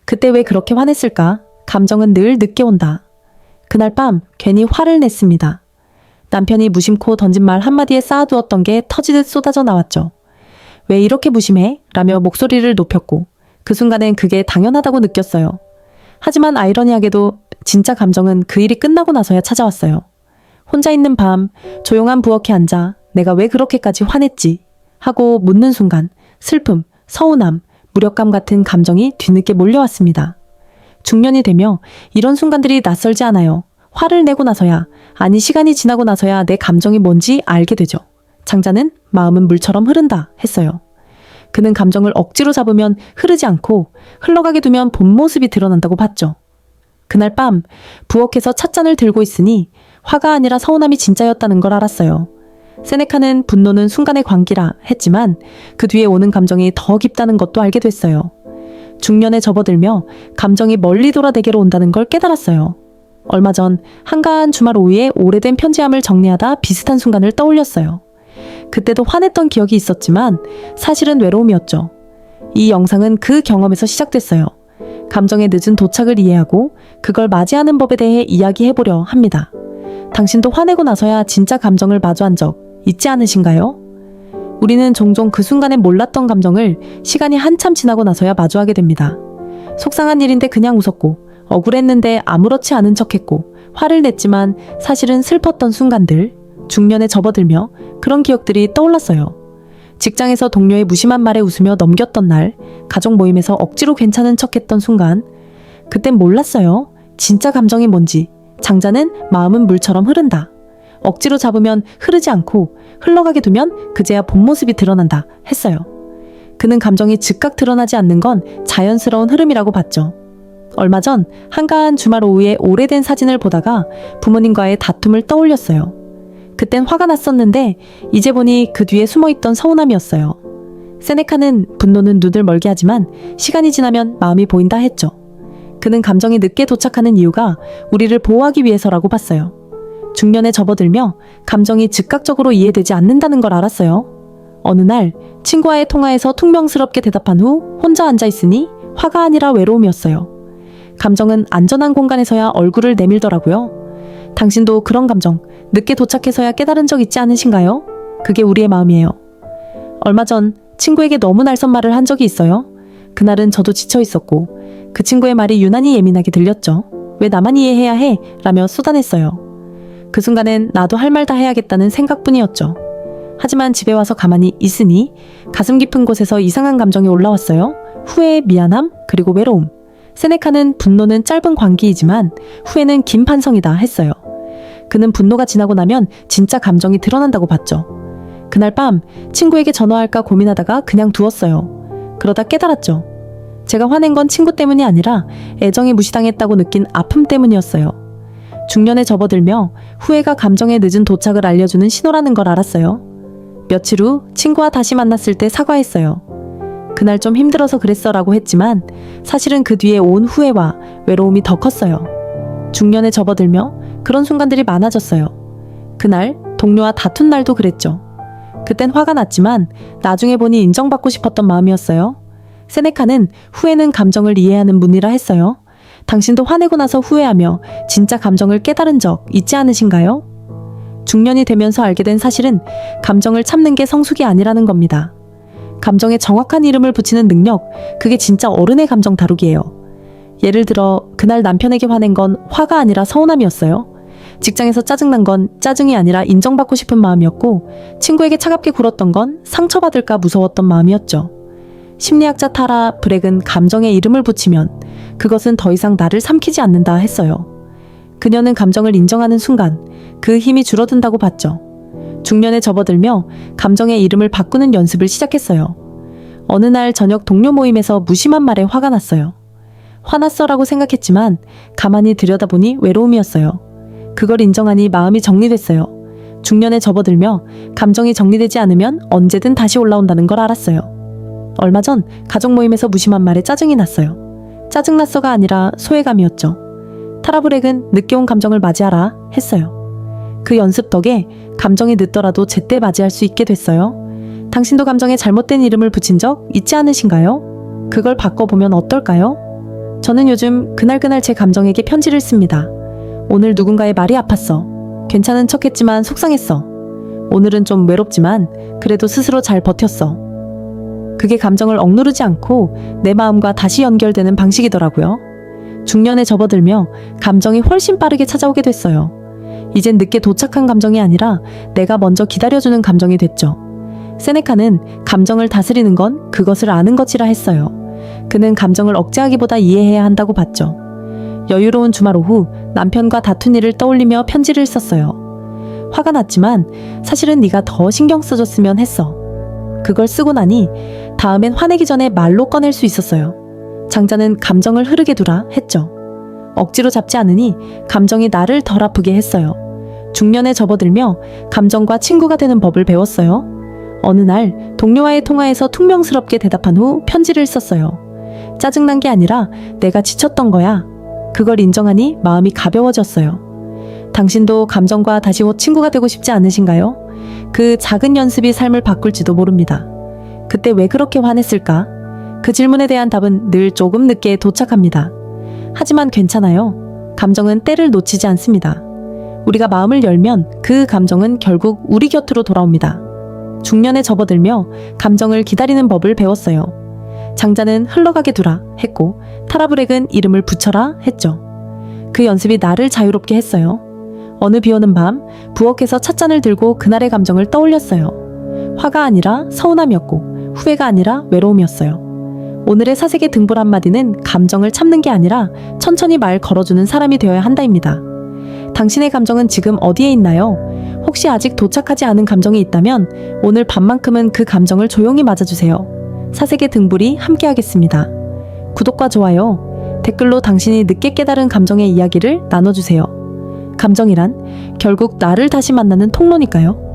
그때 왜 그렇게 화냈을까? 감정은 늘 늦게 온다. 그날 밤 괜히 화를 냈습니다. 남편이 무심코 던진 말 한마디에 쌓아두었던 게 터지듯 쏟아져 나왔죠. 왜 이렇게 무심해? 라며 목소리를 높였고 그 순간엔 그게 당연하다고 느꼈어요. 하지만 아이러니하게도 진짜 감정은 그 일이 끝나고 나서야 찾아왔어요. 혼자 있는 밤 조용한 부엌에 앉아 내가 왜 그렇게까지 화냈지? 하고 묻는 순간 슬픔, 서운함, 무력감 같은 감정이 뒤늦게 몰려왔습니다. 중년이 되며 이런 순간들이 낯설지 않아요. 화를 내고 나서야, 아니 시간이 지나고 나서야 내 감정이 뭔지 알게 되죠. 장자는 마음은 물처럼 흐른다 했어요. 그는 감정을 억지로 잡으면 흐르지 않고 흘러가게 두면 본 모습이 드러난다고 봤죠. 그날 밤 부엌에서 찻잔을 들고 있으니 화가 아니라 서운함이 진짜였다는 걸 알았어요. 세네카는 분노는 순간의 광기라 했지만 그 뒤에 오는 감정이 더 깊다는 것도 알게 됐어요. 중년에 접어들며 감정이 멀리 돌아대게로 온다는 걸 깨달았어요. 얼마 전 한가한 주말 오후에 오래된 편지함을 정리하다 비슷한 순간을 떠올렸어요. 그때도 화냈던 기억이 있었지만 사실은 외로움이었죠. 이 영상은 그 경험에서 시작됐어요. 감정의 늦은 도착을 이해하고 그걸 맞이하는 법에 대해 이야기해보려 합니다. 당신도 화내고 나서야 진짜 감정을 마주한 적 있지 않으신가요? 우리는 종종 그 순간에 몰랐던 감정을 시간이 한참 지나고 나서야 마주하게 됩니다. 속상한 일인데 그냥 웃었고, 억울했는데 아무렇지 않은 척했고, 화를 냈지만 사실은 슬펐던 순간들, 중년에 접어들며 그런 기억들이 떠올랐어요. 직장에서 동료의 무심한 말에 웃으며 넘겼던 날, 가족 모임에서 억지로 괜찮은 척했던 순간, 그땐 몰랐어요. 진짜 감정이 뭔지. 장자는 마음은 물처럼 흐른다. 억지로 잡으면 흐르지 않고 흘러가게 두면 그제야 본 모습이 드러난다 했어요. 그는 감정이 즉각 드러나지 않는 건 자연스러운 흐름이라고 봤죠. 얼마 전 한가한 주말 오후에 오래된 사진을 보다가 부모님과의 다툼을 떠올렸어요. 그땐 화가 났었는데 이제 보니 그 뒤에 숨어있던 서운함이었어요. 세네카는 분노는 눈을 멀게 하지만 시간이 지나면 마음이 보인다 했죠. 그는 감정이 늦게 도착하는 이유가 우리를 보호하기 위해서라고 봤어요. 중년에 접어들며 감정이 즉각적으로 이해되지 않는다는 걸 알았어요. 어느 날 친구와의 통화에서 퉁명스럽게 대답한 후 혼자 앉아있으니 화가 아니라 외로움이었어요. 감정은 안전한 공간에서야 얼굴을 내밀더라고요. 당신도 그런 감정 늦게 도착해서야 깨달은 적 있지 않으신가요? 그게 우리의 마음이에요. 얼마 전 친구에게 너무 날선 말을 한 적이 있어요. 그날은 저도 지쳐 있었고 그 친구의 말이 유난히 예민하게 들렸죠. 왜 나만 이해해야 해? 라며 쏟아냈어요. 그 순간엔 나도 할 말 다 해야겠다는 생각뿐이었죠. 하지만 집에 와서 가만히 있으니 가슴 깊은 곳에서 이상한 감정이 올라왔어요. 후회, 미안함, 그리고 외로움. 세네카는 분노는 짧은 광기이지만 후회는 긴 판성이다 했어요. 그는 분노가 지나고 나면 진짜 감정이 드러난다고 봤죠. 그날 밤 친구에게 전화할까 고민하다가 그냥 두었어요. 그러다 깨달았죠. 제가 화낸 건 친구 때문이 아니라 애정이 무시당했다고 느낀 아픔 때문이었어요. 중년에 접어들며 후회가 감정의 늦은 도착을 알려주는 신호라는 걸 알았어요. 며칠 후 친구와 다시 만났을 때 사과했어요. 그날 좀 힘들어서 그랬어 라고 했지만 사실은 그 뒤에 온 후회와 외로움이 더 컸어요. 중년에 접어들며 그런 순간들이 많아졌어요. 그날 동료와 다툰 날도 그랬죠. 그땐 화가 났지만 나중에 보니 인정받고 싶었던 마음이었어요. 세네카는 후회는 감정을 이해하는 문이라 했어요. 당신도 화내고 나서 후회하며 진짜 감정을 깨달은 적 있지 않으신가요? 중년이 되면서 알게 된 사실은 감정을 참는 게 성숙이 아니라는 겁니다. 감정에 정확한 이름을 붙이는 능력, 그게 진짜 어른의 감정 다루기예요. 예를 들어 그날 남편에게 화낸 건 화가 아니라 서운함이었어요. 직장에서 짜증난 건 짜증이 아니라 인정받고 싶은 마음이었고 친구에게 차갑게 굴었던 건 상처받을까 무서웠던 마음이었죠. 심리학자 타라 브렉은 감정에 이름을 붙이면 그것은 더 이상 나를 삼키지 않는다 했어요. 그녀는 감정을 인정하는 순간 그 힘이 줄어든다고 봤죠. 중년에 접어들며 감정의 이름을 바꾸는 연습을 시작했어요. 어느 날 저녁 동료 모임에서 무심한 말에 화가 났어요. 화났어라고 생각했지만 가만히 들여다보니 외로움이었어요. 그걸 인정하니 마음이 정리됐어요. 중년에 접어들며 감정이 정리되지 않으면 언제든 다시 올라온다는 걸 알았어요. 얼마 전 가족 모임에서 무심한 말에 짜증이 났어요. 짜증났어가 아니라 소외감이었죠. 타라브렉은 늦게 온 감정을 맞이하라 했어요. 그 연습 덕에 감정이 늦더라도 제때 맞이할 수 있게 됐어요. 당신도 감정에 잘못된 이름을 붙인 적 있지 않으신가요? 그걸 바꿔보면 어떨까요? 저는 요즘 그날그날 제 감정에게 편지를 씁니다. 오늘 누군가의 말이 아팠어. 괜찮은 척 했지만 속상했어. 오늘은 좀 외롭지만 그래도 스스로 잘 버텼어. 그게 감정을 억누르지 않고 내 마음과 다시 연결되는 방식이더라고요. 중년에 접어들며 감정이 훨씬 빠르게 찾아오게 됐어요. 이젠 늦게 도착한 감정이 아니라 내가 먼저 기다려주는 감정이 됐죠. 세네카는 감정을 다스리는 건 그것을 아는 것이라 했어요. 그는 감정을 억제하기보다 이해해야 한다고 봤죠. 여유로운 주말 오후 남편과 다툰 일을 떠올리며 편지를 썼어요. 화가 났지만 사실은 네가 더 신경 써줬으면 했어. 그걸 쓰고 나니 다음엔 화내기 전에 말로 꺼낼 수 있었어요. 장자는 감정을 흐르게 두라 했죠. 억지로 잡지 않으니 감정이 나를 덜 아프게 했어요. 중년에 접어들며 감정과 친구가 되는 법을 배웠어요. 어느 날 동료와의 통화에서 퉁명스럽게 대답한 후 편지를 썼어요. 짜증난 게 아니라 내가 지쳤던 거야. 그걸 인정하니 마음이 가벼워졌어요. 당신도 감정과 다시 친구가 되고 싶지 않으신가요? 그 작은 연습이 삶을 바꿀지도 모릅니다. 그때 왜 그렇게 화냈을까? 그 질문에 대한 답은 늘 조금 늦게 도착합니다. 하지만 괜찮아요. 감정은 때를 놓치지 않습니다. 우리가 마음을 열면 그 감정은 결국 우리 곁으로 돌아옵니다. 중년에 접어들며 감정을 기다리는 법을 배웠어요. 장자는 흘러가게 두라 했고 타라브렉은 이름을 붙여라 했죠. 그 연습이 나를 자유롭게 했어요. 어느 비오는 밤 부엌에서 찻잔을 들고 그날의 감정을 떠올렸어요. 화가 아니라 서운함이었고 후회가 아니라 외로움이었어요. 오늘의 사색의 등불 한마디는 감정을 참는 게 아니라 천천히 말 걸어주는 사람이 되어야 한다입니다. 당신의 감정은 지금 어디에 있나요? 혹시 아직 도착하지 않은 감정이 있다면 오늘 밤만큼은 그 감정을 조용히 맞아주세요. 사색의 등불이 함께하겠습니다. 구독과 좋아요, 댓글로 당신이 늦게 깨달은 감정의 이야기를 나눠주세요. 감정이란 결국 나를 다시 만나는 통로니까요.